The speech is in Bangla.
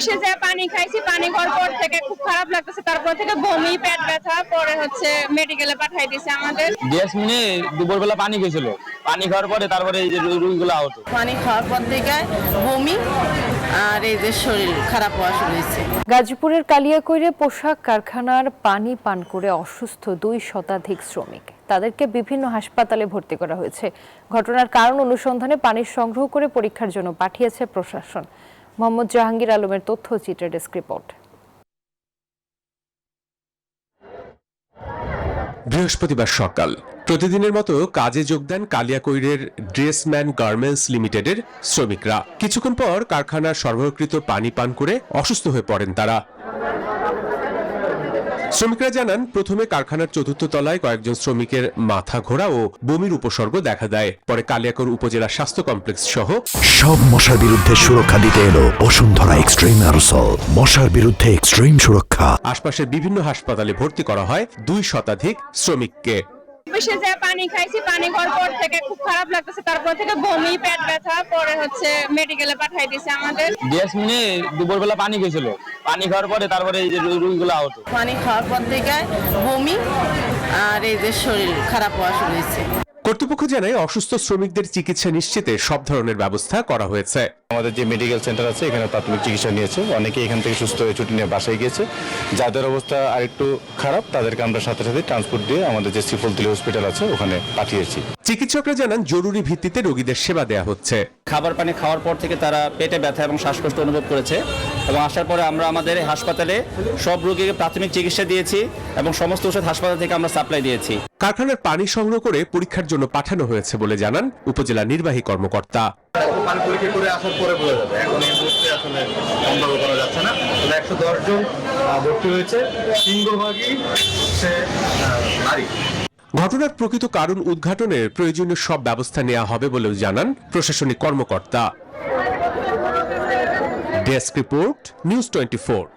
অফিসে যে পানি খাইছি, পানি খাওয়ার পর থেকে খুব খারাপ লাগতেছে, তারপর থেকে বমি, পেট ব্যথা, পরে হচ্ছে মেডিকেলে পাঠাই দিয়েছে আমাদের। ডিএসমিনে দুপুরবেলা পানি খেয়েছিল, পানি খাওয়ার পরে তারপরে এই যে রুগীগুলো আহত। পানি খাওয়ার পর থেকে বমি আর এই যে শরীর খারাপ হওয়া শুরু হয়েছে। গাজীপুরের কালিয়াকৈরে পোশাক কারখানার পানি পান করে অসুস্থ 2 শতাধিক শ্রমিক, তাদেরকে বিভিন্ন হাসপাতালে ভর্তি করা হয়েছে। ঘটনার কারণ অনুসন্ধানে পানি সংগ্রহ করে পরীক্ষার জন্য পাঠিয়েছে প্রশাসন। মোহাম্মদ জাহাঙ্গীর আলমের তথ্যচিত্রের ডেস্ক রিপোর্ট। বৃহস্পতিবার সকাল প্রতিদিনের মতো কাজে যোগ দেন কালিয়াকৈরের ড্রেসম্যান গার্মেন্টস লিমিটেডের শ্রমিকরা। কিছুক্ষণ পর কারখানার সরবরাহকৃত পানি পান করে অসুস্থ হয়ে পড়েন তারা। শ্রমিকরা জানান, প্রথমে কারখানার 4র্থ তলায় কয়েকজন শ্রমিকের মাথা ঘোরা ও বমির উপসর্গ দেখা দেয়। পরে কালিয়াকৈর উপজেলা স্বাস্থ্য কমপ্লেক্স সহ সব মশার বিরুদ্ধে সুরক্ষা দিতে এলো বসুন্ধরা এক্সট্রিম অ্যারোসল। মশার বিরুদ্ধে এক্সট্রিম সুরক্ষা। আশপাশের বিভিন্ন হাসপাতালে ভর্তি করা হয় 2 শতাধিক শ্রমিককে। অফিসে যে পানি খাইছি, পানি খাওয়ার পর থেকে খুব খারাপ লাগতেছে, তারপর থেকে বমি, পেট ব্যথা, পরে হচ্ছে মেডিকেলে পাঠাই দিয়েছে আমাদের। ডিএসমিনে দুপুরবেলা পানি খেয়েছিল, পানি খাওয়ার পরে তারপরে এই যে রুগীগুলো আহত। পানি খাওয়ার পর থেকে বমি আর এই যে শরীর খারাপ হওয়া শুরু হয়েছে। কর্তৃপক্ষ জানায়, অসুস্থ শ্রমিকদের চিকিৎসা নিশ্চিতে সব ধরনের ব্যবস্থা করা হয়েছে। আমাদের যে মেডিকেল সেন্টার আছে এখানে প্রাথমিক চিকিৎসা নিয়েছে, অনেকে এখান থেকে সুস্থ হয়ে ছুটি নিয়ে বাসায় গিয়েছে। যাদের অবস্থা আরেকটু খারাপ তাদেরকে আমরা সাথে সাথে ট্রান্সপোর্ট দিয়ে আমাদের যে সিফলতলি হসপিটাল আছে ওখানে পাঠিয়েছি। চিকিৎসকরা জানান, জরুরি ভিত্তিতে রোগীদের সেবা দেয়া হচ্ছে। খাবার পানি খাওয়ার পর থেকে তারা পেটে ব্যথা এবং শ্বাসকষ্ট অনুভব করেছে এবং আসার পরে আমরা আমাদের হাসপাতালে সব রোগীকে প্রাথমিক চিকিৎসা দিয়েছি এবং সমস্ত ওষুধ হাসপাতাল থেকে আমরা সাপ্লাই দিয়েছি। কারখানার পানি সংগ্রহ করে পরীক্ষার জন্য পাঠানো হয়েছে বলে জানান উপজেলা নির্বাহী কর্মকর্তা। পানি পরীক্ষা করে আসার পরে বোঝা যাবে, এখন এই মুহূর্তে আসলে সম্ভব করা যাচ্ছে না। 110 জন ভর্তি হয়েছে, সিংহভাগই হচ্ছে নারী। ঘটনার প্রকৃত কারণ উদ্ঘাটনের প্রয়োজনীয় সব ব্যবস্থা নেওয়া হবে বলেও জানান প্রশাসনিক কর্মকর্তা। Desk report, news 24।